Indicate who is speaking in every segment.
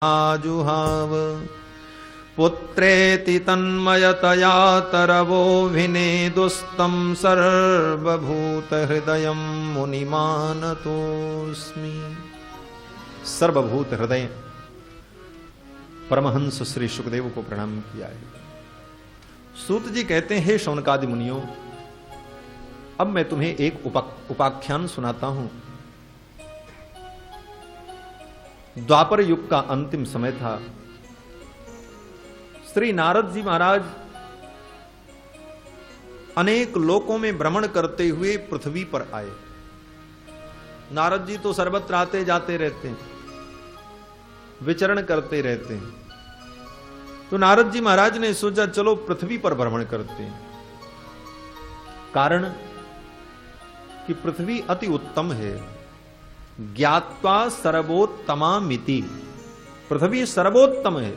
Speaker 1: आजुहाव पुत्रेति तन्मयतया तरवोऽभिनेदुस्तं सर्वभूतहृदयं मुनिमानतोऽस्मि। सर्वभूत हृदय परमहंस श्री सुखदेव को प्रणाम किया है। सूत जी कहते हैं, हे शौनकादि मुनियों, अब मैं तुम्हें एक उपाख्यान सुनाता हूं। द्वापर युग का अंतिम समय था। श्री नारद जी महाराज अनेक लोकों में भ्रमण करते हुए पृथ्वी पर आए। नारद जी तो सर्वत्र आते जाते रहते हैं, विचरण करते रहते हैं। तो नारद जी महाराज ने सोचा चलो पृथ्वी पर भ्रमण करते हैं। कारण कि पृथ्वी अति उत्तम है। ज्ञात्वा सर्वोत्तमामिति, पृथ्वी सर्वोत्तम है।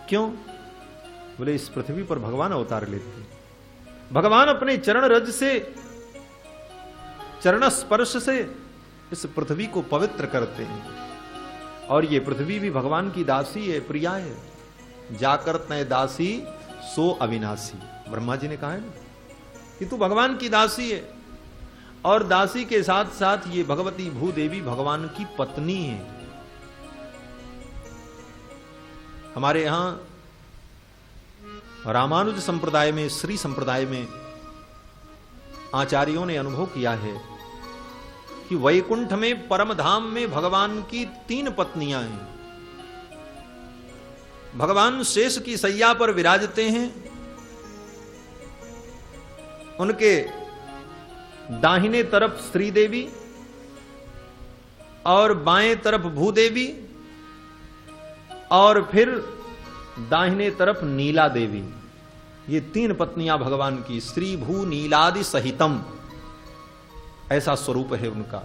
Speaker 1: क्यों? बोले इस पृथ्वी पर भगवान अवतार लेते हैं। भगवान अपने चरण रज से, चरण स्पर्श से इस पृथ्वी को पवित्र करते हैं। और ये पृथ्वी भी भगवान की दासी है, प्रिया है। जाकर तय दासी सो अविनाशी, ब्रह्मा जी ने कहा है ना कि तू भगवान की दासी है। और दासी के साथ साथ ये भगवती भूदेवी भगवान की पत्नी है। हमारे यहां रामानुज संप्रदाय में, श्री संप्रदाय में आचार्यों ने अनुभव किया है कि वैकुंठ में, परम धाम में भगवान की 3 पत्नियां हैं। भगवान शेष की सैया पर विराजते हैं। उनके दाहिने तरफ श्री देवी और बाएं तरफ भूदेवी और फिर दाहिने तरफ नीला देवी। ये 3 पत्नियां भगवान की, श्री भू नीलादि सहितम, ऐसा स्वरूप है उनका।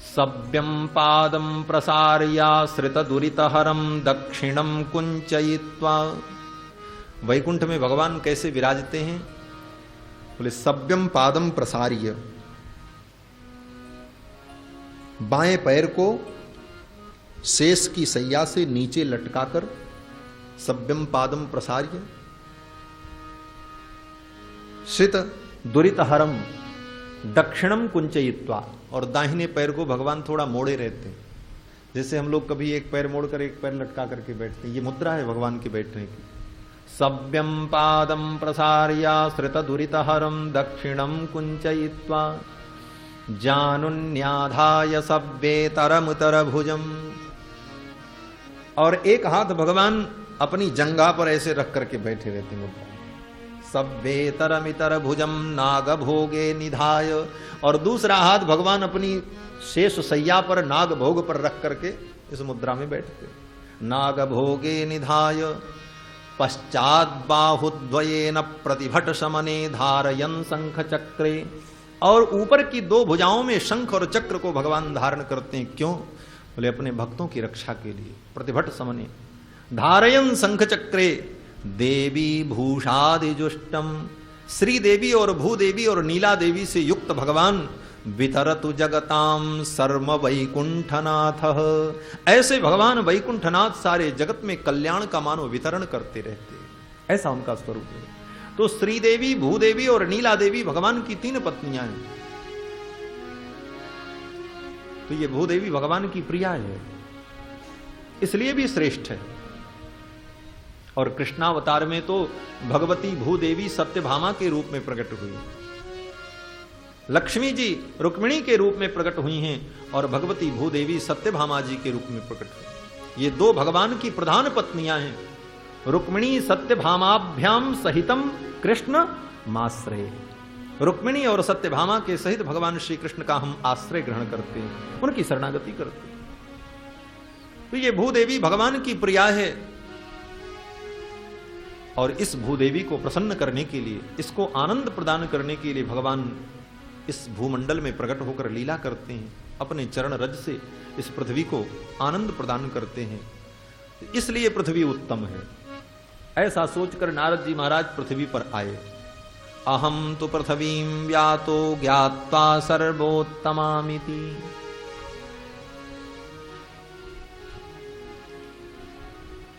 Speaker 1: सभ्यम पादम प्रसार्याश्रित दुरितहरम दक्षिणम कुंचयित्वा। वैकुंठ में भगवान कैसे विराजते हैं? बोले सभ्यम पादम प्रसार्य, बाएं पैर को शेष की सैया से नीचे लटकाकर सभ्यम पादम प्रसार्य, श्रित दुरितहरम दक्षिणम कुंचयित्वा। और दाहिने पैर को भगवान थोड़ा मोड़े रहते हैं, जैसे हम लोग कभी एक पैर मोड़कर एक पैर लटका करके बैठते हैं। ये मुद्रा है भगवान की बैठने की। सभ्यम पादम प्रसार्याश्रित दुरितहरम दक्षिणम कुंचयित्वा जानुन्याधाय सभ्येतरमुतर भुजम। और एक हाथ भगवान अपनी जंघा पर ऐसे रख करके बैठे रहते हैं। सभ्येतरमितर भुजम नाग भोगे निधाय। और दूसरा हाथ भगवान अपनी शेष सैया पर नाग भोग पर रख करके इस मुद्रा में बैठते। नाग भोगे निधाय पश्चात बाहुद्वयेन प्रतिभट समने धारयन शंख चक्रे। और ऊपर की 2 भुजाओं में शंख और चक्र को भगवान धारण करते हैं। क्यों? बोले अपने भक्तों की रक्षा के लिए। प्रतिभट समने धारयन शंख चक्रे देवी भूषादिजुष्टम। श्री देवी और भूदेवी और नीला देवी से युक्त भगवान वितरतु जगताम सर्व वैकुंठनाथ। ऐसे भगवान वैकुंठनाथ सारे जगत में कल्याण का मानो वितरण करते रहते, ऐसा उनका स्वरूप है। तो श्री देवी, भूदेवी और नीला देवी भगवान की 3 पत्नियां हैं। तो ये भूदेवी भगवान की प्रिया है, इसलिए भी श्रेष्ठ है। और कृष्णावतार में तो भगवती भूदेवी सत्यभामा के रूप में प्रकट हुई, लक्ष्मी जी रुक्मिणी के रूप में प्रकट हुई हैं और भगवती भूदेवी सत्यभामा जी के रूप में प्रकट हुई। ये 2 भगवान की प्रधान पत्नियां हैं। रुक्मिणी सत्यभामाभ्याम सहितम कृष्ण माश्रय। रुक्मिणी और सत्यभामा के सहित भगवान श्री कृष्ण का हम आश्रय ग्रहण करते हैं, उनकी शरणागति करते हैं। तो ये भूदेवी भगवान की प्रिया है। और इस भूदेवी को प्रसन्न करने के लिए, इसको आनंद प्रदान करने के लिए भगवान इस भूमंडल में प्रकट होकर लीला करते हैं। अपने चरण रज से इस पृथ्वी को आनंद प्रदान करते हैं। इसलिए पृथ्वी उत्तम है। ऐसा सोचकर नारद जी महाराज पृथ्वी पर आए। अहम तो पृथ्वीं व्यातो ज्ञात्वा सर्वोत्तमामिति।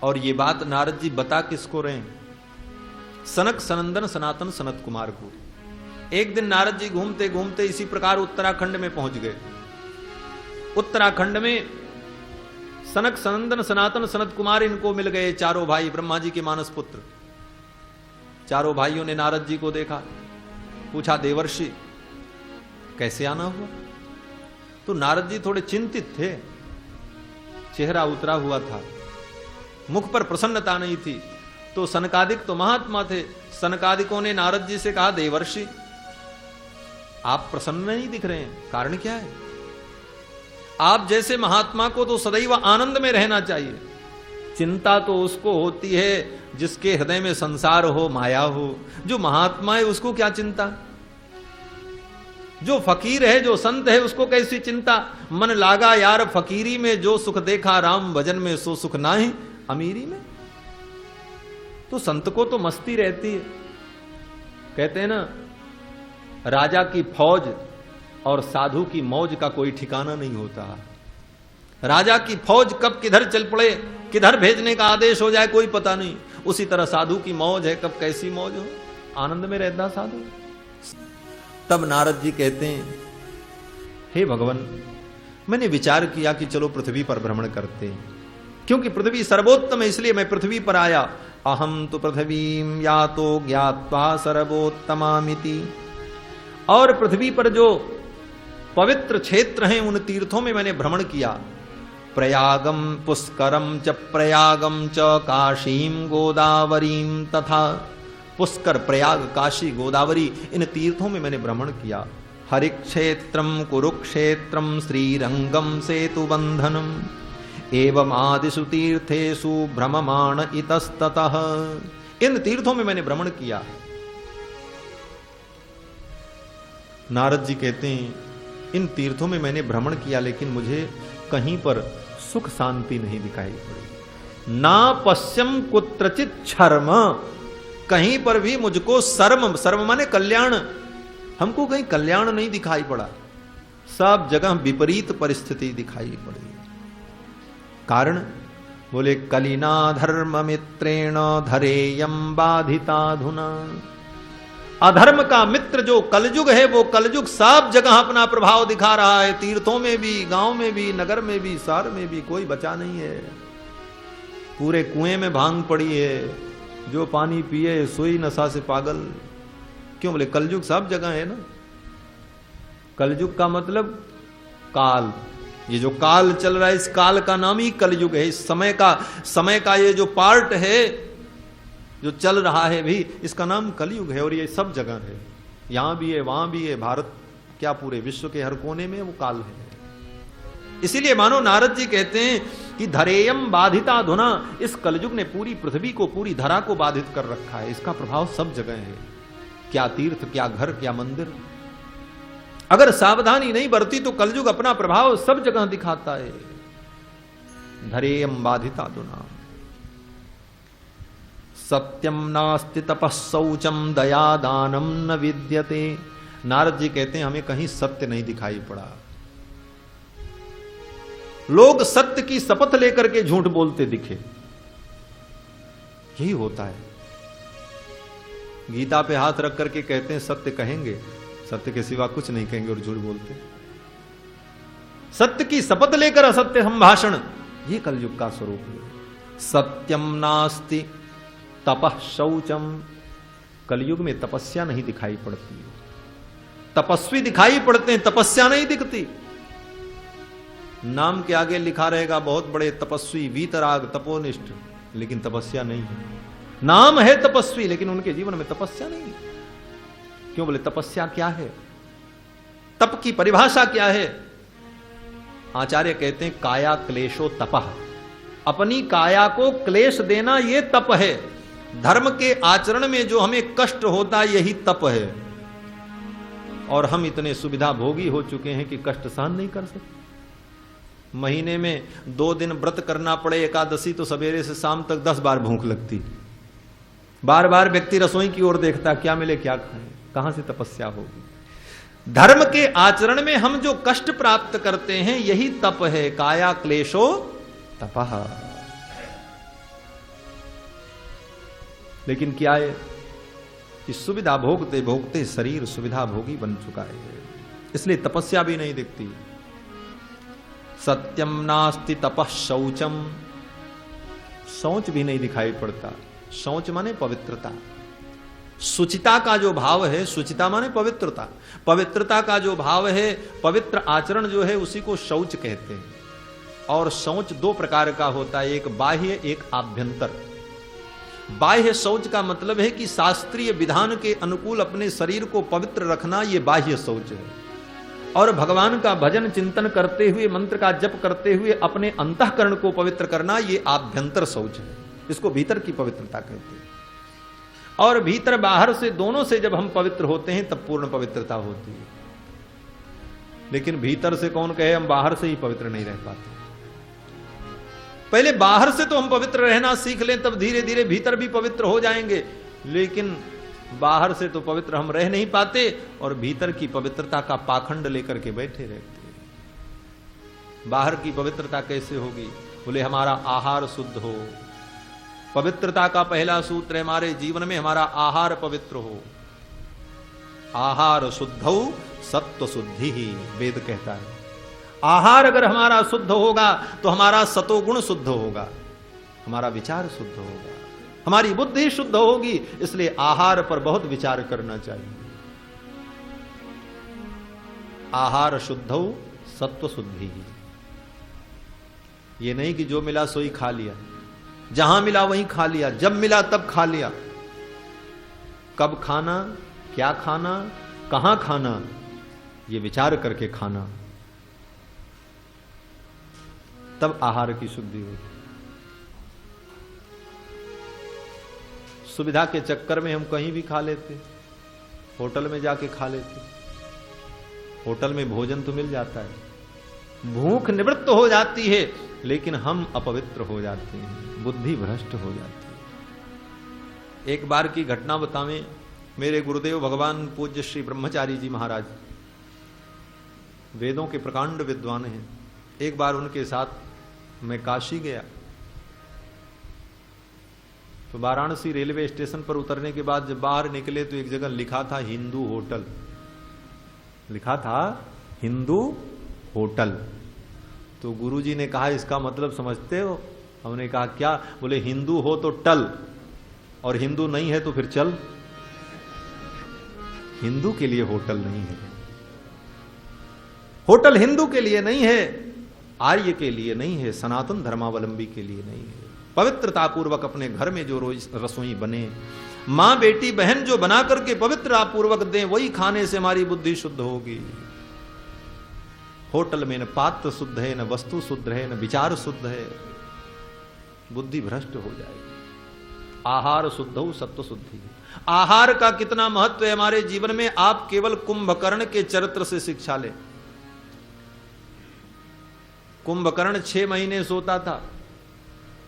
Speaker 1: और ये बात नारद जी बता किसको रहे हैं? सनक सनंदन सनातन सनत कुमार को। एक दिन नारद जी घूमते घूमते इसी प्रकार उत्तराखंड में पहुंच गए। उत्तराखंड में सनक सनंदन सनातन सनत कुमार इनको मिल गए, चारों भाई, ब्रह्मा जी के मानस पुत्र। चारों भाइयों ने नारद जी को देखा, पूछा देवर्षि कैसे आना हुआ? तो नारद जी थोड़े चिंतित थे, चेहरा उतरा हुआ था, मुख पर प्रसन्नता नहीं थी। तो सनकादिक तो महात्मा थे, सनकादिकों ने नारद जी से कहा देवर्षि आप प्रसन्न नहीं दिख रहे हैं, कारण क्या है? आप जैसे महात्मा को तो सदैव आनंद में रहना चाहिए। चिंता तो उसको होती है जिसके हृदय में संसार हो, माया हो। जो महात्मा है उसको क्या चिंता? जो फकीर है, जो संत है, उसको कैसी चिंता? मन लागा यार फकीरी में, जो सुख देखा राम भजन में, सो सुख नाहि अमीरी में। तो संत को तो मस्ती रहती है। कहते हैं ना, राजा की फौज और साधु की मौज का कोई ठिकाना नहीं होता। राजा की फौज कब किधर चल पड़े, किधर भेजने का आदेश हो जाए, कोई पता नहीं। उसी तरह साधु की मौज है, कब कैसी मौज हो, आनंद में रहता साधु। तब नारद जी कहते हैं, हे भगवान, मैंने विचार किया कि चलो पृथ्वी पर भ्रमण करते हैं, क्योंकि पृथ्वी सर्वोत्तम है, इसलिए मैं पृथ्वी पर आया। अहम तो पृथ्वीम यातो ज्ञात्वा सर्वोत्तमामिति। और पृथ्वी पर जो पवित्र क्षेत्र हैं, उन तीर्थों में मैंने भ्रमण किया। प्रयागम पुष्करम च प्रयागम च काशीम गोदावरीम तथा। पुष्कर, प्रयाग, काशी, गोदावरी, इन तीर्थों में मैंने भ्रमण किया। हरिक्षेत्रम कुरुक्षेत्रम श्रीरंगम सेतुबंधनम एवं आदिषु तीर्थेषु भ्रममाण इतस्ततः। इन तीर्थों में मैंने भ्रमण किया। नारद जी कहते हैं, इन तीर्थों में मैंने भ्रमण किया, लेकिन मुझे कहीं पर सुख शांति नहीं दिखाई पड़ी। ना पश्यम कुत्रचित शर्म, कहीं पर भी मुझको शर्म, शर्म माने कल्याण, हमको कहीं कल्याण नहीं दिखाई पड़ा। सब जगह विपरीत परिस्थिति दिखाई पड़ी। कारण बोले, कलिना धर्म मित्रेण धरेयम बाधिताधुना। अधर्म का मित्र जो कलयुग है, वो कलयुग सब जगह अपना प्रभाव दिखा रहा है। तीर्थों में भी, गांव में भी, नगर में भी, शहर में भी, कोई बचा नहीं है। पूरे कुएं में भांग पड़ी है, जो पानी पिए सोई नशा से पागल। क्यों? बोले कलयुग सब जगह है ना। कलयुग का मतलब काल। ये जो काल चल रहा है, इस काल का नाम ही कलयुग है। इस समय का ये जो पार्ट है, जो चल रहा है भी, इसका नाम कलयुग है। और ये सब जगह है, यहां भी है, वहां भी है, भारत क्या पूरे विश्व के हर कोने में वो काल है। इसीलिए मानो नारद जी कहते हैं कि धरेयम बाधिता धुना। इस कलयुग ने पूरी पृथ्वी को, पूरी धरा को बाधित कर रखा है। इसका प्रभाव सब जगह है। क्या तीर्थ, क्या घर, क्या मंदिर। अगर सावधानी नहीं बरती तो कलयुग अपना प्रभाव सब जगह दिखाता है। धरेयम बाधिता धुना। सत्यम नास्ति तपः शौचम दया दानम न विद्यते। नारद जी कहते हैं, हमें कहीं सत्य नहीं दिखाई पड़ा। लोग सत्य की शपथ लेकर के झूठ बोलते दिखे। यही होता है। गीता पे हाथ रख करके कहते हैं सत्य कहेंगे, सत्य के सिवा कुछ नहीं कहेंगे और झूठ बोलते। सत्य की शपथ लेकर असत्य संभाषण, ये कलयुग का स्वरूप है। सत्यम नास्ति तपः शौचम। कलयुग में तपस्या नहीं दिखाई पड़ती। तपस्वी दिखाई पड़ते हैं, तपस्या नहीं दिखती। नाम के आगे लिखा रहेगा बहुत बड़े तपस्वी, वीतराग, तपोनिष्ठ, लेकिन तपस्या नहीं है। नाम है तपस्वी, लेकिन उनके जीवन में तपस्या नहीं। क्यों? बोले तपस्या क्या है, तप की परिभाषा क्या है? आचार्य कहते हैं, काया क्लेशो तपः। अपनी काया को क्लेश देना ये तप है। धर्म के आचरण में जो हमें कष्ट होता है, यही तप है। और हम इतने सुविधा भोगी हो चुके हैं कि कष्ट सहन नहीं कर सकते। महीने में 2 दिन व्रत करना पड़े, एकादशी, तो सवेरे से शाम तक 10 बार भूख लगती। बार बार व्यक्ति रसोई की ओर देखता, क्या मिले क्या खाएं, कहां से तपस्या होगी। धर्म के आचरण में हम जो कष्ट प्राप्त करते हैं, यही तप है। काया क्लेशो तपः। लेकिन क्या है कि सुविधा भोगते भोगते शरीर सुविधा भोगी बन चुका है, इसलिए तपस्या भी नहीं दिखती। सत्यम नास्ति तपः शौचम, शौच भी नहीं दिखाई पड़ता। शौच माने पवित्रता, शुचिता का जो भाव है, शुचिता माने पवित्रता, पवित्रता का जो भाव है, पवित्र आचरण जो है उसी को शौच कहते हैं। और शौच दो प्रकार का होता है, एक बाह्य एक आभ्यंतर। बाह्य शौच का मतलब है कि शास्त्रीय विधान के अनुकूल अपने शरीर को पवित्र रखना, यह बाह्य शौच है। और भगवान का भजन चिंतन करते हुए, मंत्र का जप करते हुए अपने अंतःकरण को पवित्र करना, यह आभ्यंतर शौच है। इसको भीतर की पवित्रता कहते हैं। और भीतर बाहर से दोनों से जब हम पवित्र होते हैं तब पूर्ण पवित्रता होती है। लेकिन भीतर से कौन कहे हम बाहर से ही पवित्र नहीं रह पाते। पहले बाहर से तो हम पवित्र रहना सीख लें, तब धीरे धीरे भीतर भी पवित्र हो जाएंगे। लेकिन बाहर से तो पवित्र हम रह नहीं पाते और भीतर की पवित्रता का पाखंड लेकर के बैठे रहते हैं। बाहर की पवित्रता कैसे होगी? बोले हमारा आहार शुद्ध हो। पवित्रता का पहला सूत्र है हमारे जीवन में हमारा आहार पवित्र हो। आहार शुद्धौ सत्व शुद्धि ही वेद कहता है। आहार अगर हमारा शुद्ध होगा तो हमारा सतोगुण शुद्ध होगा, हमारा विचार शुद्ध होगा, हमारी बुद्धि शुद्ध होगी। इसलिए आहार पर बहुत विचार करना चाहिए। आहार शुद्धौ सत्व शुद्धि। ये नहीं कि जो मिला सोई खा लिया, जहां मिला वहीं खा लिया, जब मिला तब खा लिया। कब खाना, क्या खाना, कहां खाना, ये विचार करके खाना, तब आहार की शुद्धि होगी। सुविधा के चक्कर में हम कहीं भी खा लेते, होटल में जाके खा लेते। होटल में भोजन तो मिल जाता है, भूख निवृत्त हो जाती है, लेकिन हम अपवित्र हो जाते हैं, बुद्धि भ्रष्ट हो जाती है। एक बार की घटना बतावें। मेरे गुरुदेव भगवान पूज्य श्री ब्रह्मचारी जी महाराज वेदों के प्रकांड विद्वान हैं। एक बार उनके साथ मैं काशी गया तो वाराणसी रेलवे स्टेशन पर उतरने के बाद जब बाहर निकले तो एक जगह लिखा था हिंदू होटल, लिखा था हिंदू होटल। तो गुरुजी ने कहा इसका मतलब समझते हो? हमने कहा क्या? बोले हिंदू हो तो टल और हिंदू नहीं है तो फिर चल। हिंदू के लिए होटल नहीं है, होटल हिंदू के लिए नहीं है, आर्य के लिए नहीं है, सनातन धर्मावलंबी के लिए नहीं है। पवित्रता पूर्वक अपने घर में जो रोज रसोई बने, मां बेटी बहन जो बना करके पवित्रता पूर्वक दें, वही खाने से हमारी बुद्धि शुद्ध होगी। होटल में न पात्र शुद्ध है, न वस्तु शुद्ध है, न विचार शुद्ध है, बुद्धि भ्रष्ट हो जाएगी। आहार शुद्ध हो सत्व शुद्धि। आहार का कितना महत्व है हमारे जीवन में, आप केवल कुंभकर्ण के चरित्र से शिक्षा लें। कुंभकर्ण 6 महीने सोता था,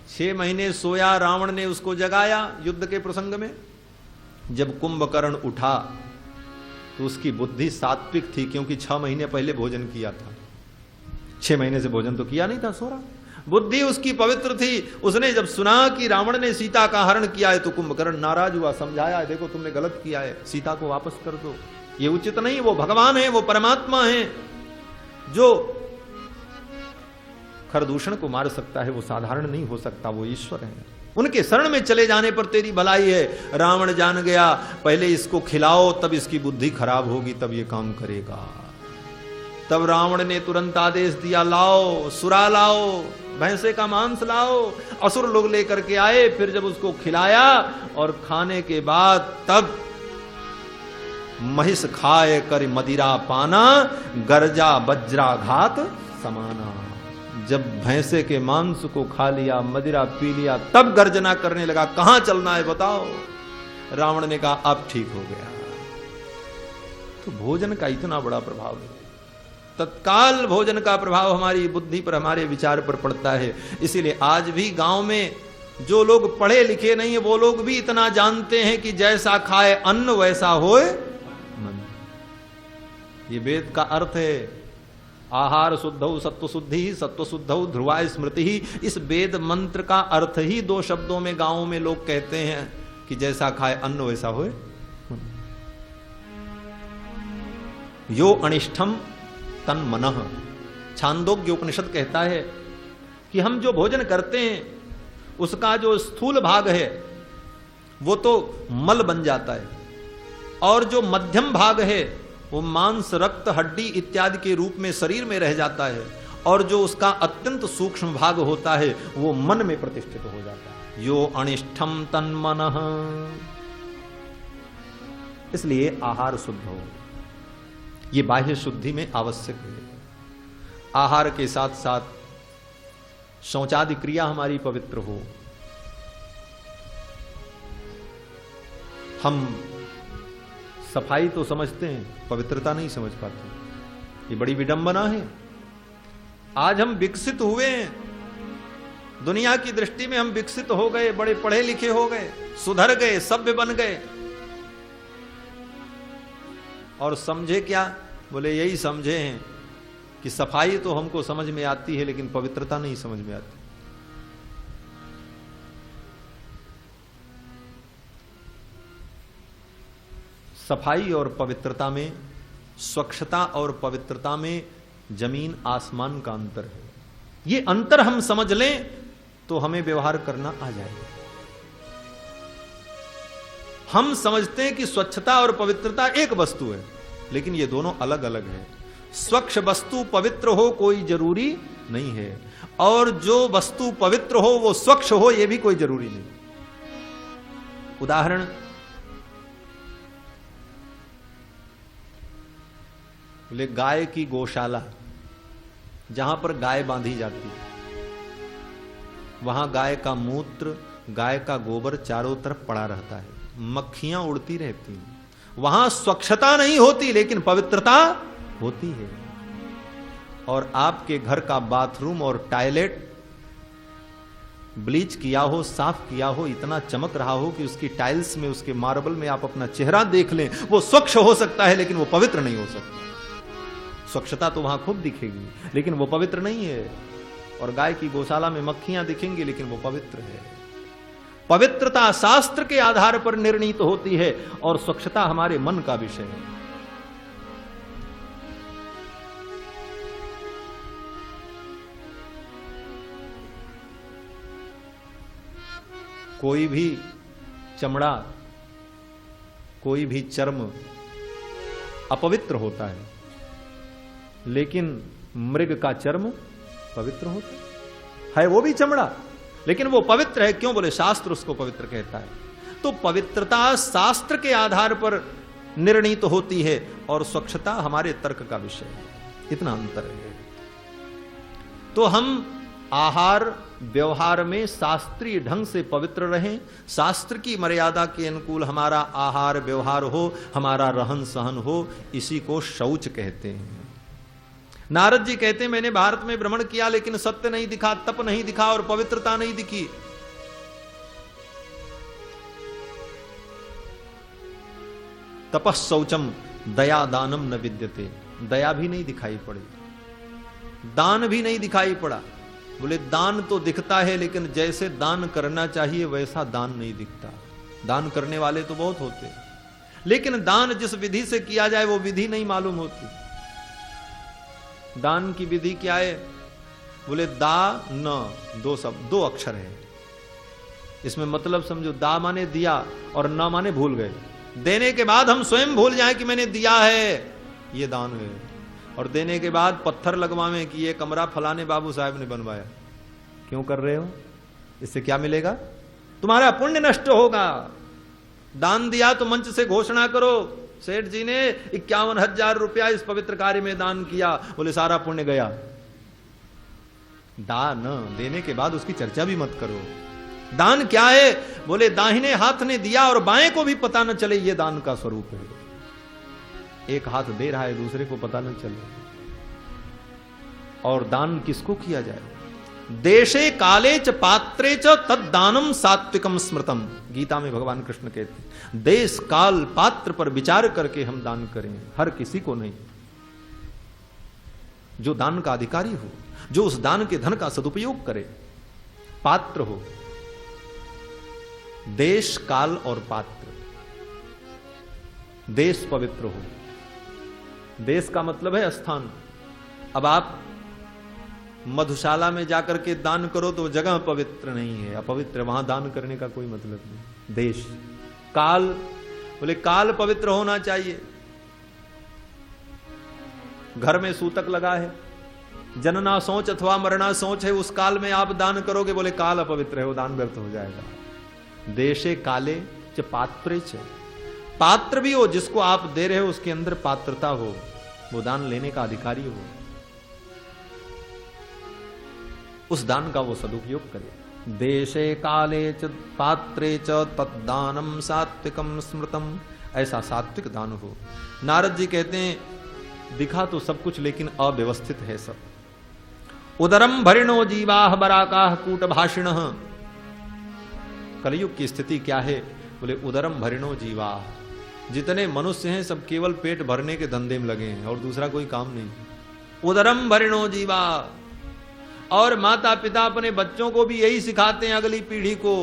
Speaker 1: 6 महीने सोया, रावण ने उसको जगाया युद्ध के प्रसंग में। जब कुंभकर्ण उठा तो उसकी बुद्धि सात्विक थी, क्योंकि 6 महीने पहले भोजन किया था, 6 महीने से भोजन तो किया नहीं था, सो रहा। बुद्धि उसकी पवित्र थी। उसने जब सुना कि रावण ने सीता का हरण किया है तो कुंभकर्ण नाराज हुआ, समझाया देखो तुमने गलत किया है, सीता को वापस कर दो, ये उचित नहीं। वो भगवान है, वो परमात्मा है, जो खरदूषण को मार सकता है, वो साधारण नहीं हो सकता, वो ईश्वर है। उनके शरण में चले जाने पर तेरी भलाई है। रावण जान गया पहले इसको खिलाओ तब इसकी बुद्धि खराब होगी, तब ये काम करेगा। तब रावण ने तुरंत आदेश दिया, लाओ सुरा लाओ, भैंसे का मांस लाओ। असुर लोग लेकर के आए। फिर जब उसको खिलाया और खाने के बाद तब महिष खाए कर मदिरा पाना, गर्जा वज्राघात समाना। जब भैंसे के मांस को खा लिया, मदिरा पी लिया, तब गर्जना करने लगा, कहां चलना है बताओ। रावण ने कहा अब ठीक हो गया। तो भोजन का इतना बड़ा प्रभाव है, तत्काल भोजन का प्रभाव हमारी बुद्धि पर, हमारे विचार पर पड़ता है। इसीलिए आज भी गांव में जो लोग पढ़े लिखे नहीं है, वो लोग भी इतना जानते हैं कि जैसा खाए अन्न वैसा होए मन। ये वेद का अर्थ है। आहार शुद्धौ सत्व शुद्धि, सत्व शुद्धौ ध्रुवा स्मृति ही। इस वेद मंत्र का अर्थ ही 2 शब्दों में गांवों में लोग कहते हैं कि जैसा खाए अन्न वैसा होए। यो अनिष्ठम तन मनः, छांदोग्य उपनिषद कहता है कि हम जो भोजन करते हैं उसका जो स्थूल भाग है वो तो मल बन जाता है, और जो मध्यम भाग है वो मांस, रक्त, हड्डी इत्यादि के रूप में शरीर में रह जाता है, और जो उसका अत्यंत सूक्ष्म भाग होता है वो मन में प्रतिष्ठित हो जाता है। यो अनिष्ठम तन मनः। इसलिए आहार शुद्ध हो, ये बाह्य शुद्धि में आवश्यक है। आहार के साथ साथ शौचादि क्रिया हमारी पवित्र हो। हम सफाई तो समझते हैं, पवित्रता नहीं समझ पाते, ये बड़ी विडंबना है। आज हम विकसित हुए हैं, दुनिया की दृष्टि में हम विकसित हो गए, बड़े पढ़े लिखे हो गए, सुधर गए, सभ्य बन गए, और समझे क्या? बोले यही समझे हैं कि सफाई तो हमको समझ में आती है लेकिन पवित्रता नहीं समझ में आती। सफाई और पवित्रता में, स्वच्छता और पवित्रता में जमीन आसमान का अंतर है। ये अंतर हम समझ लें तो हमें व्यवहार करना आ जाएगा। हम समझते हैं कि स्वच्छता और पवित्रता एक वस्तु है, लेकिन ये दोनों अलग अलग है। स्वच्छ वस्तु पवित्र हो कोई जरूरी नहीं है, और जो वस्तु पवित्र हो वो स्वच्छ हो ये भी कोई जरूरी नहीं। उदाहरण, बोले गाय की गौशाला, जहां पर गाय बांधी जाती है, वहां गाय का मूत्र, गाय का गोबर चारों तरफ पड़ा रहता है, मक्खियां उड़ती रहती हैं, वहां स्वच्छता नहीं होती लेकिन पवित्रता होती है। और आपके घर का बाथरूम और टॉयलेट ब्लीच किया हो, साफ किया हो, इतना चमक रहा हो कि उसकी टाइल्स में, उसके मार्बल में आप अपना चेहरा देख लें, वो स्वच्छ हो सकता है लेकिन वो पवित्र नहीं हो सकता। स्वच्छता तो वहां खूब दिखेगी लेकिन वो पवित्र नहीं है, और गाय की गौशाला में मक्खियां दिखेंगी लेकिन वो पवित्र है। पवित्रता शास्त्र के आधार पर निर्णीत होती है और स्वच्छता हमारे मन का विषय है। कोई भी चमड़ा, कोई भी चर्म अपवित्र होता है, लेकिन मृग का चर्म पवित्र होता है वो भी चमड़ा, लेकिन वो पवित्र है। क्यों? बोले शास्त्र उसको पवित्र कहता है। तो पवित्रता शास्त्र के आधार पर निर्णीत होती है और स्वच्छता हमारे तर्क का विषय है। इतना अंतर है। तो हम आहार व्यवहार में शास्त्रीय ढंग से पवित्र रहें, शास्त्र की मर्यादा के अनुकूल हमारा आहार व्यवहार हो, हमारा रहन सहन हो, इसी को शौच कहते हैं। नारद जी कहते हैं मैंने भारत में भ्रमण किया लेकिन सत्य नहीं दिखा, तप नहीं दिखा और पवित्रता नहीं दिखी। तपः शौचम दया दानम न विद्यते, दया भी नहीं दिखाई पड़ी, दान भी नहीं दिखाई पड़ा। बोले दान तो दिखता है लेकिन जैसे दान करना चाहिए वैसा दान नहीं दिखता। दान करने वाले तो बहुत होते हैं, लेकिन दान जिस विधि से किया जाए वो विधि नहीं मालूम होती। दान की विधि क्या है? बोले दा न, दो अक्षर है। इसमें मतलब समझो, दा माने दिया और न माने भूल गए। देने के बाद हम स्वयं भूल जाएं कि मैंने दिया है, ये दान है। और देने के बाद पत्थर लगवावें कि ये कमरा फलाने बाबू साहब ने बनवाया। क्यों कर रहे हो? इससे क्या मिलेगा? तुम्हारा पुण्य नष्ट होगा। दान दिया तो मंच से घोषणा करो, सेठ जी ने 51,000 रुपया इस पवित्र कार्य में दान किया, बोले सारा पुण्य गया। दान देने के बाद उसकी चर्चा भी मत करो। दान क्या है? बोले दाहिने हाथ ने दिया और बाएं को भी पता न चले, ये दान का स्वरूप है। एक हाथ दे रहा है, दूसरे को पता न चले। और दान किसको किया जाए? देशे काले च पात्रे च तद्दानम सात्विकम स्मृतम। गीता में भगवान कृष्ण कहते हैं देश काल पात्र पर विचार करके हम दान करें, हर किसी को नहीं। जो दान का अधिकारी हो, जो उस दान के धन का सदुपयोग करे, पात्र हो। देश, काल और पात्र। देश पवित्र हो। देश का मतलब है स्थान। अब आप मधुशाला में जाकर के दान करो तो जगह पवित्र नहीं है, अपवित्र, वहां दान करने का कोई मतलब नहीं। देश, काल, बोले काल पवित्र होना चाहिए। घर में सूतक लगा है, जनना सोच अथवा मरना सोच है, उस काल में आप दान करोगे, बोले काल अपवित्र है, वो दान व्यर्थ हो जाएगा। देशे काले च पात्रे च, पात्र भी हो, जिसको आप दे रहे हो उसके अंदर पात्रता हो, वो दान लेने का अधिकारी हो, उस दान का वो सदुपयोग करे। देशे काले च पात्रे च तद्दानम सात्विकम स्मृतम, ऐसा सात्विक दान हो। नारद जी कहते हैं दिखा तो सब कुछ लेकिन अव्यवस्थित है सब। उदरम भरिणो जीवाह बराकाह कूट भाषिणः, कलयुग की स्थिति क्या है? बोले उदरम भरिणो जीवाह, जितने मनुष्य हैं सब केवल पेट भरने के धंधे में लगे हैं और दूसरा कोई काम नहीं। उदरम भरिणो जीवा, और माता पिता अपने बच्चों को भी यही सिखाते हैं, अगली पीढ़ी को,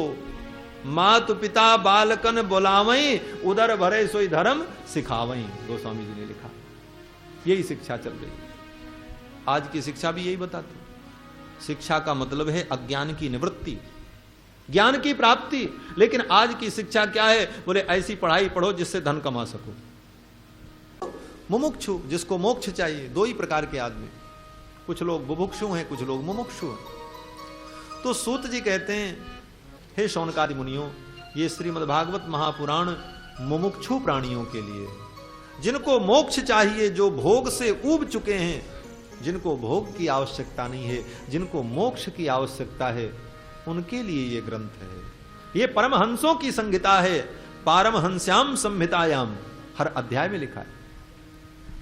Speaker 1: मातु पिता बालकन बोलावई, उदर भरे सोई धर्म सिखावई। गोस्वामी जी ने लिखा, यही शिक्षा चल रही है। आज की शिक्षा भी यही बताती। शिक्षा का मतलब है अज्ञान की निवृत्ति, ज्ञान की प्राप्ति। लेकिन आज की शिक्षा क्या है? बोले ऐसी पढ़ाई पढ़ो जिससे धन कमा सको। मुमुक्षु, जिसको मोक्ष चाहिए। दो ही प्रकार के आदमी, कुछ लोग बुभुक्षु हैं, कुछ लोग मुमुक्षु हैं। तो सूत जी कहते हैं, हे शौनकादि मुनियों, ये श्रीमद् भागवत महापुराण मुमुक्षु प्राणियों के लिए, जिनको मोक्ष चाहिए, जो भोग से ऊब चुके हैं, जिनको भोग की आवश्यकता नहीं है, जिनको मोक्ष की आवश्यकता है, उनके लिए ये ग्रंथ है। ये परमहंसों की संहिता है, पारमहंस्याम संहितायाम, हर अध्याय में लिखा है।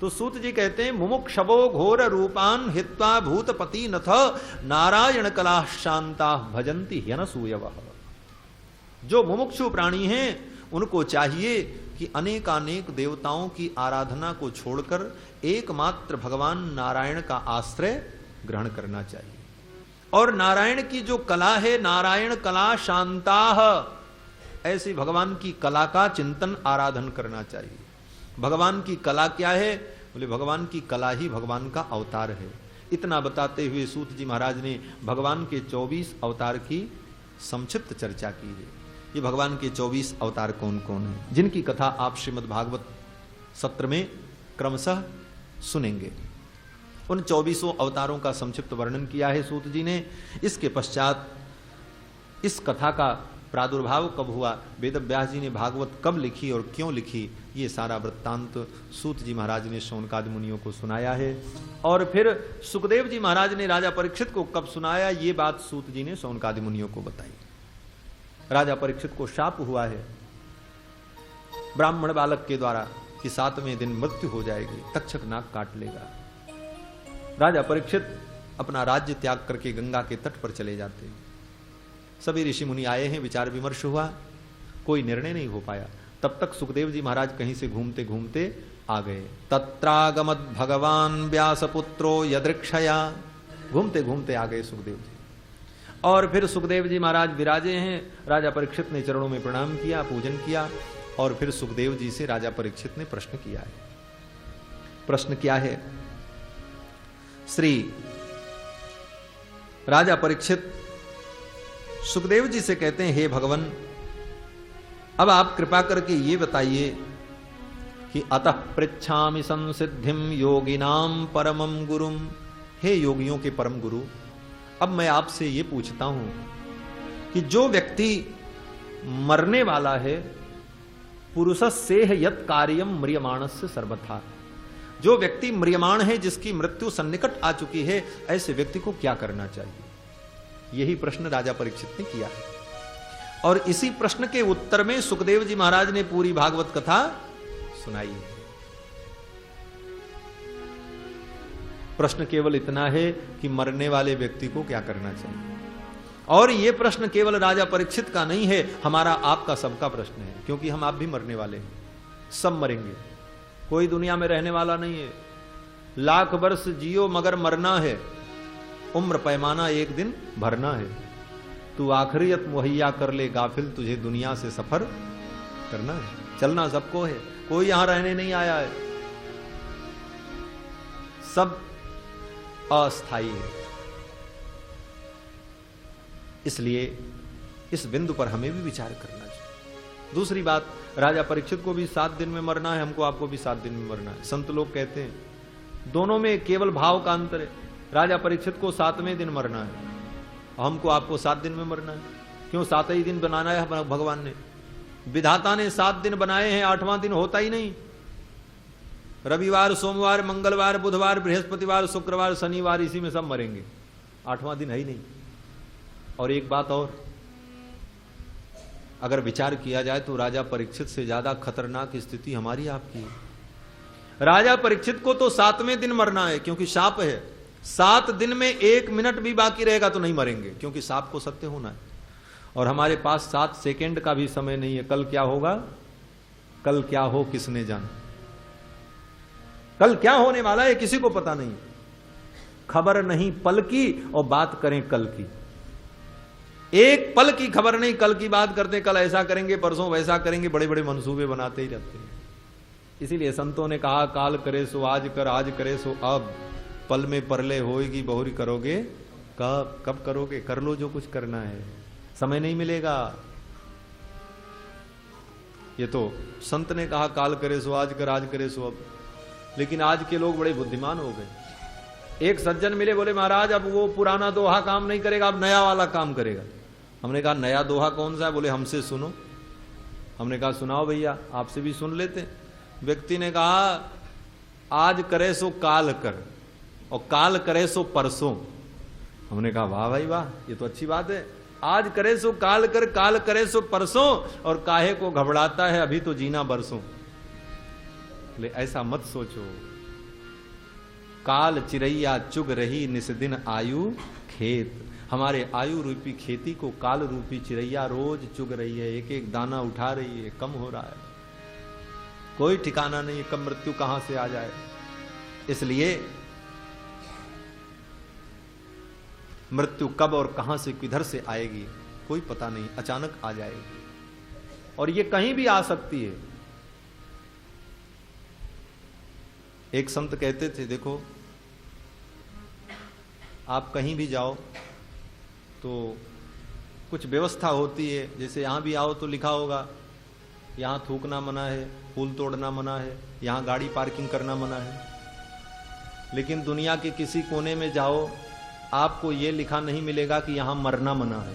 Speaker 1: तो सूत जी कहते हैं, मुमुक्षवो घोर रूपान हित्वा भूतपति नथ नारायण कला शांता भजंती ह्यनसूयवः। जो मुमुक्षु प्राणी हैं उनको चाहिए कि अनेकानेक देवताओं की आराधना को छोड़कर एकमात्र भगवान नारायण का आश्रय ग्रहण करना चाहिए। और नारायण की जो कला है, नारायण कला शांताः, ऐसी भगवान की कला का चिंतन आराधन करना चाहिए। भगवान की कला क्या है? बोले भगवान की कला ही भगवान का अवतार है। इतना बताते हुए सूत जी महाराज ने भगवान के 24 अवतार की संक्षिप्त चर्चा की है। ये भगवान के 24 अवतार कौन कौन हैं, जिनकी कथा आप श्रीमद् भागवत सत्र में क्रमशः सुनेंगे। उन 24 अवतारों का संक्षिप्त वर्णन किया है सूत जी ने। इसके पश्चात इस कथा का प्रादुर्भाव कब हुआ, वेद व्यास जी ने भागवत कब लिखी और क्यों लिखी, ये सारा वृत्तांत सूत जी महाराज ने शौनकादि मुनियों को सुनाया है। और फिर सुखदेव जी महाराज ने राजा परीक्षित को कब सुनाया, ये बात सूत जी ने शौनकादि मुनियों को बताई। राजा परीक्षित को शाप हुआ है ब्राह्मण बालक के द्वारा कि 7वें दिन मृत्यु हो जाएगी, तक्षक नाक काट लेगा। राजा परीक्षित अपना राज्य त्याग करके गंगा के तट पर चले जाते हैं। सभी ऋषि मुनि आए हैं, विचार विमर्श हुआ, कोई निर्णय नहीं हो पाया। तब तक सुखदेव जी महाराज कहीं से घूमते घूमते आ गए। तत्रागमद भगवान व्यासपुत्रो यदृक्षया, घूमते घूमते आ गए सुखदेव जी। और फिर सुखदेव जी महाराज विराजे हैं। राजा परीक्षित ने चरणों में प्रणाम किया, पूजन किया, और फिर सुखदेव जी से राजा परीक्षित ने प्रश्न किया है। प्रश्न क्या है? श्री राजा परीक्षित सुखदेव जी से कहते हैं, हे भगवान, अब आप कृपा करके ये बताइए कि अतः पृच्छामि संसिद्धिम योगिनाम परमम गुरुम, हे योगियों के परम गुरु, अब मैं आपसे ये पूछता हूं कि जो व्यक्ति मरने वाला है, पुरुषस्येह यत् कार्यम म्रियमाणस्य सर्वथा, जो व्यक्ति म्रियमाण है, जिसकी मृत्यु सन्निकट आ चुकी है, ऐसे व्यक्ति को क्या करना चाहिए? यही प्रश्न राजा परीक्षित ने किया। और इसी प्रश्न के उत्तर में सुखदेव जी महाराज ने पूरी भागवत कथा सुनाई है। प्रश्न केवल इतना है कि मरने वाले व्यक्ति को क्या करना चाहिए। और यह प्रश्न केवल राजा परीक्षित का नहीं है, हमारा आपका सबका प्रश्न है, क्योंकि हम आप भी मरने वाले हैं, सब मरेंगे, कोई दुनिया में रहने वाला नहीं है। लाख वर्ष जियो मगर मरना है, उम्र पैमाना एक दिन भरना है। तू आखिरियत मुहैया कर ले गाफिल, तुझे दुनिया से सफर करना है। चलना सबको है, कोई यहां रहने नहीं आया है, सब अस्थाई है। इसलिए इस बिंदु पर हमें भी विचार करना चाहिए। दूसरी बात, राजा परीक्षित को भी 7 दिन में मरना है, हमको आपको भी 7 दिन में मरना है। संत लोग कहते हैं दोनों में केवल भाव का अंतर है। राजा परीक्षित को 7वें दिन मरना है, हमको आपको 7 दिन में मरना है। क्यों 7 ही दिन बनाना है भगवान ने? विधाता ने 7 दिन बनाए हैं, 8वां दिन होता ही नहीं। रविवार, सोमवार, मंगलवार, बुधवार, बृहस्पतिवार, शुक्रवार, शनिवार, इसी में सब मरेंगे, 8वां दिन है ही नहीं। और एक बात और, अगर विचार किया जाए तो राजा परीक्षित से ज्यादा खतरनाक स्थिति हमारी आपकी है। राजा परीक्षित को तो 7वें दिन मरना है, क्योंकि शाप है। 7 दिन में 1 मिनट भी बाकी रहेगा तो नहीं मरेंगे, क्योंकि शाप को सत्य होना है। और हमारे पास 7 सेकंड का भी समय नहीं है। कल क्या होगा, कल क्या हो किसने जाना। कल क्या होने वाला है किसी को पता नहीं। खबर नहीं पल की और बात करें कल की। एक पल की खबर नहीं, कल की बात करते, कल ऐसा करेंगे, परसों वैसा करेंगे, बड़े बड़े मंसूबे बनाते ही रहते हैं। इसीलिए संतों ने कहा काल करे सो आज कर, आज करे सो अब, पल में परले होएगी बहुरी करोगे कब। कब करोगे? कर लो जो कुछ करना है, समय नहीं मिलेगा। ये तो संत ने कहा काल करे सो आज कर, आज करे सो अब, लेकिन आज के लोग बड़े बुद्धिमान हो गए। एक सज्जन मिले, बोले महाराज अब वो पुराना दोहा काम नहीं करेगा, अब नया वाला काम करेगा। हमने कहा नया दोहा कौन सा है? बोले हमसे सुनो। हमने कहा सुनाओ भैया, आपसे भी सुन लेते। व्यक्ति ने कहा आज करे सो काल कर और काल करे सो परसों। हमने कहा वाह भाई वाह, ये तो अच्छी बात है। आज करे सो काल कर, काल करे सो परसों, और काहे को घबराता है अभी तो जीना बरसों। ले ऐसा मत सोचो। काल चिरैया चुग रही निस दिन आयु खेत। हमारे आयु रूपी खेती को काल रूपी चिरैया रोज चुग रही है, एक एक दाना उठा रही है, कम हो रहा है। कोई ठिकाना नहीं है कब मृत्यु कहां से आ जाए। इसलिए मृत्यु कब और कहां से किधर से आएगी कोई पता नहीं, अचानक आ जाएगी और ये कहीं भी आ सकती है। एक संत कहते थे देखो आप कहीं भी जाओ तो कुछ व्यवस्था होती है, जैसे यहां भी आओ तो लिखा होगा यहां थूकना मना है, फूल तोड़ना मना है, यहां गाड़ी पार्किंग करना मना है। लेकिन दुनिया के किसी कोने में जाओ आपको यह लिखा नहीं मिलेगा कि यहां मरना मना है।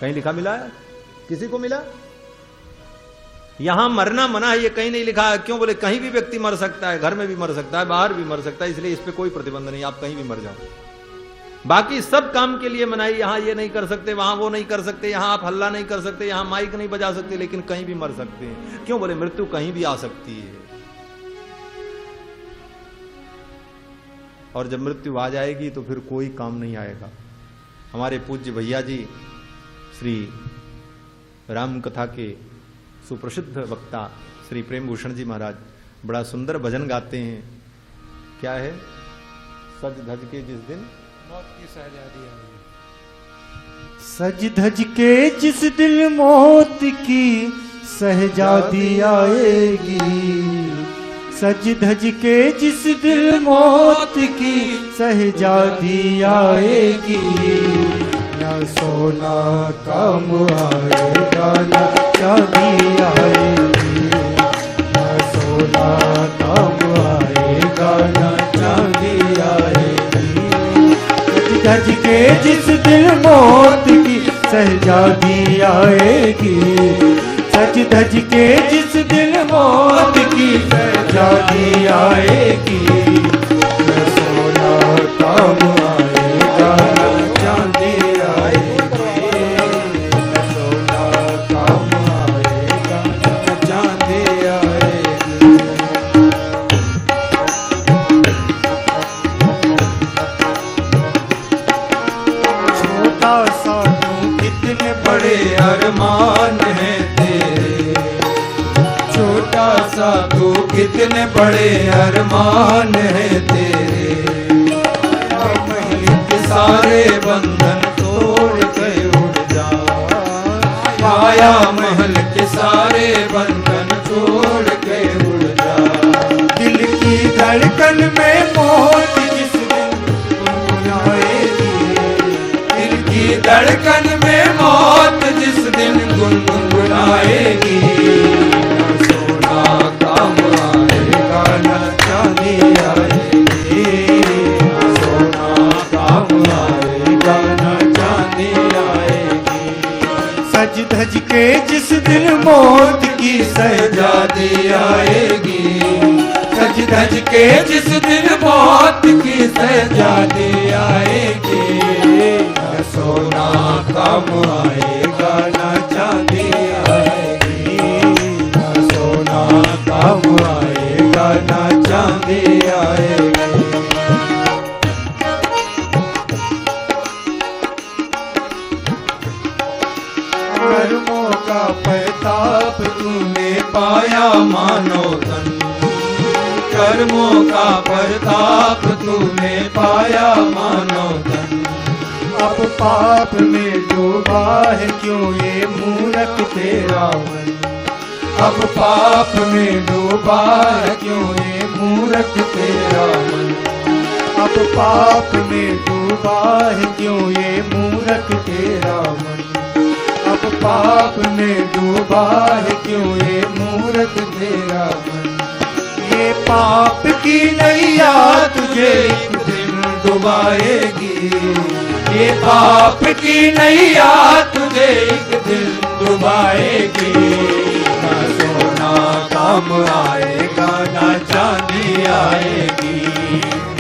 Speaker 1: कहीं लिखा मिला है? किसी को मिला? यहां मरना मना है ये कहीं नहीं लिखा है। क्यों? बोले कहीं भी व्यक्ति मर सकता है, घर में भी मर सकता है, बाहर भी मर सकता है, इसलिए इस पे कोई प्रतिबंध नहीं, आप कहीं भी मर जाओ। बाकी सब काम के लिए मनाई, यहां ये नहीं कर सकते, वहां वो नहीं कर सकते, यहां आप हल्ला नहीं कर सकते, यहां माइक नहीं बजा सकते, लेकिन कहीं भी मर सकते हैं। क्यों? बोले मृत्यु कहीं भी आ सकती है और जब मृत्यु आ जाएगी तो फिर कोई काम नहीं आएगा। हमारे पूज्य भैया जी श्री राम कथा के सुप्रसिद्ध वक्ता श्री प्रेम भूषण जी महाराज बड़ा सुंदर भजन गाते हैं। क्या है? सज धज के जिस दिन मौत की शहजादी आएगी।
Speaker 2: सज धज के जिस दिन मौत की शहजादी आएगी, सज धज के जिस दिन मौत की शहजादी आएगी, न सोना काम आएगा न चांदी आएगी, न सोना काम आएगा न चांदी आएगी। सज धज के जिस दिन मौत की शहजादी आएगी, सज धज के जिस दिन मौत की शहजादी आएगी, न सोना काम आएगा न चांदी आएगी, न सोना काम आएगा न चांदी आएगी। छोटा सा तू कितने बड़े अरमान है तेरे, छोटा सा तू कितने बड़े अरमान है तेरे, महल के सारे बंधन तोड़ कर माया महल के सारे बंधन छोड़ के उड़ जा। दिल की धड़कन में मौत जिस दिन गुनगुनाएगी, दिल की धड़कन में मौत जिस दिन गुनगुनाएगी, न सोना काम आएगा न चांदी आएगी, न सोना काम आएगा न चांदी आएगी। सज धज के जिस दिन मौत की सजा दी आएगी, सज धज के जिस दिन मौत की सजा दी आएगी, न सोना काम आएगा न चांदी आएगी, न सोना काम आएगा न चांदी आएगी। कर्मों का प्रताप तूने पाया मानो तन, कर्मों का प्रताप तूने पाया मानो तन। अब पाप में डूबा है क्यों ये मूर्ख तेरा मन, अब पाप में डूबा है क्यों ये मूर्ख तेरा मन, अब पाप में डूबा है क्यों ये मूर्ख तेरा मन, अब पाप में डूबा है क्यों ये मूर्ख तेरा मन। ये पाप की नैया तुझे एक दिन डुबाएगी, ये पाप की नैया तुझे एक दिन डुबाएगी, ना सोना काम आएगा ना चांदी आएगी,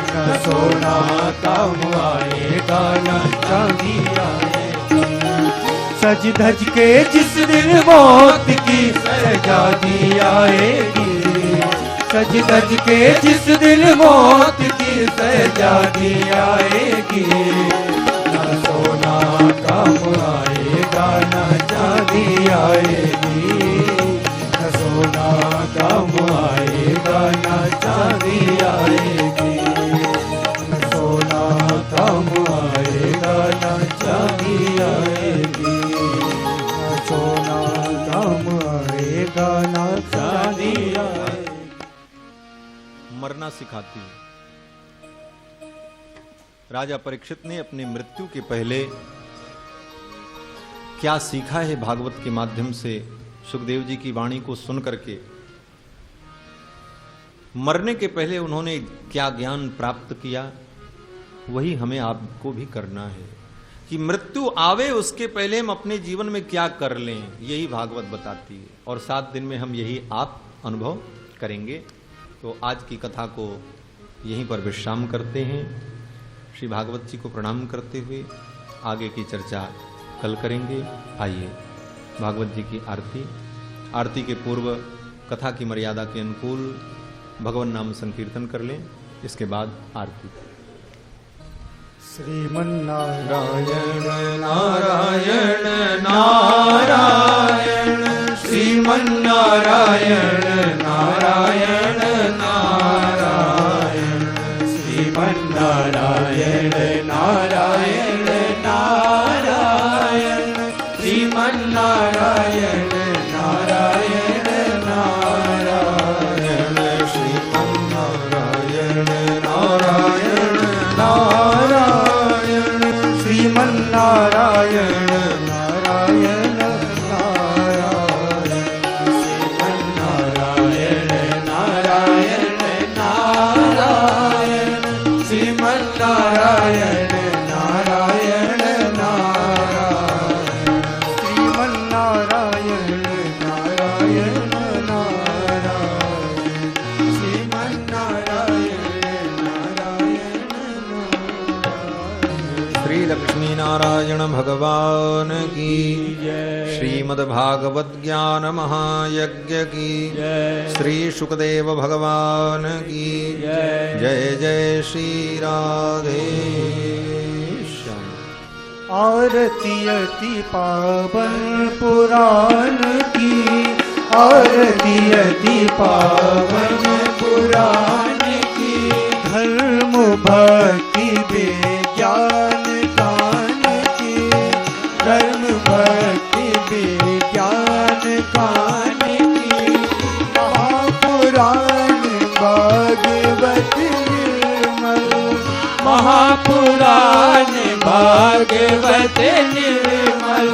Speaker 2: ना सोना काम आएगा ना चांदी आएगी। सज धज के जिस दिन मौत की सजा दी आएगी, सज धज के जिस दिन मौत की सजा दी आएगी, ना सोना काम आएगा ना चांदी आएगी, ना सोना काम आएगा ना चांदी आएगी, ना सोना काम आएगा ना चांदी आएगी, ना सोना काम आएगा ना चांदी आएगी।
Speaker 1: मरना सिखाती है। राजा परीक्षित ने अपनी मृत्यु के पहले क्या सीखा है भागवत के माध्यम से, सुखदेव जी की वाणी को सुन करके मरने के पहले उन्होंने क्या ज्ञान प्राप्त किया, वही हमें आपको भी करना है कि मृत्यु आवे उसके पहले हम अपने जीवन में क्या कर लें, यही भागवत बताती है। और 7 दिन में हम यही आप अनुभव करेंगे। तो आज की कथा को यहीं पर विश्राम करते हैं। श्री भागवत जी को प्रणाम करते हुए आगे की चर्चा कल करेंगे। आइए भागवत जी की आरती के पूर्व कथा की मर्यादा के अनुकूल भगवान नाम संकीर्तन कर लें, इसके बाद आरती।
Speaker 2: श्रीमन्नारायण नारायण नारायण, श्रीमन्नारायण नारायण नारायण, श्रीमन्नारायण नारायण नारायण, श्रीमन्नारायण नारायण नारायण, श्रीमन्नारायण नारायण नारायण, श्रीमन्नारायण नारायण नारायण, श्रीमन्नारायण नारायण नारायण, श्रीमन्नारायण नारायण नारायण, श्रीमन्नारायण नारायण नारायण, श्रीमन्नारायण नारायण नारायण।
Speaker 1: श्री लक्ष्मी नारायण भगवान की जय। श्रीमद्भागवत ज्ञान महायज्ञ की जय। श्री शुकदेव भगवान की जय। जय जय श्री राधे श्याम।
Speaker 2: आरती अति पावन पुराण की, आरती अति पावन पुराण की, धर्म भक्ति विज्ञान दान की, धर्म भक्ति विज्ञान भागवत निर्मल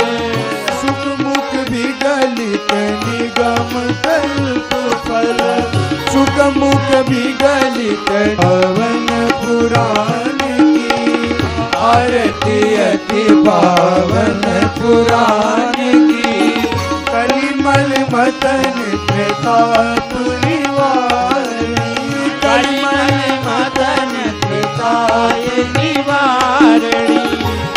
Speaker 2: सुख मुख विगलित निगम कल्प फल सुख मुख विगलित पवन पुराण की आरती अति पावन पुराण की कलिमल मदन प्रताप निवारणी कलिमल मदन प्रताप निवारणी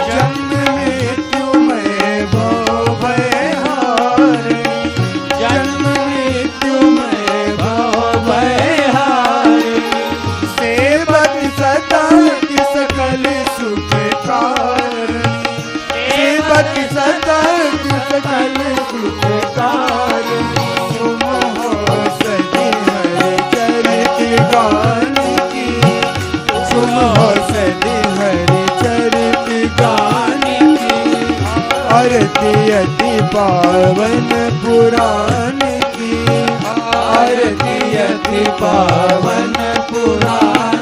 Speaker 2: जन्म मृत्युमय भव भयहारिणी जन्म मृत्युमय भव भयहारिणी सेवक सदा सकल सुख कारिणी सेवक सदा सकल सुख कारिणी तुम हो सदी हरि चरित गान की तुम हो सदी हरि चरित गान की आरती अति पावन पुराण की आरती अति पावन पुराण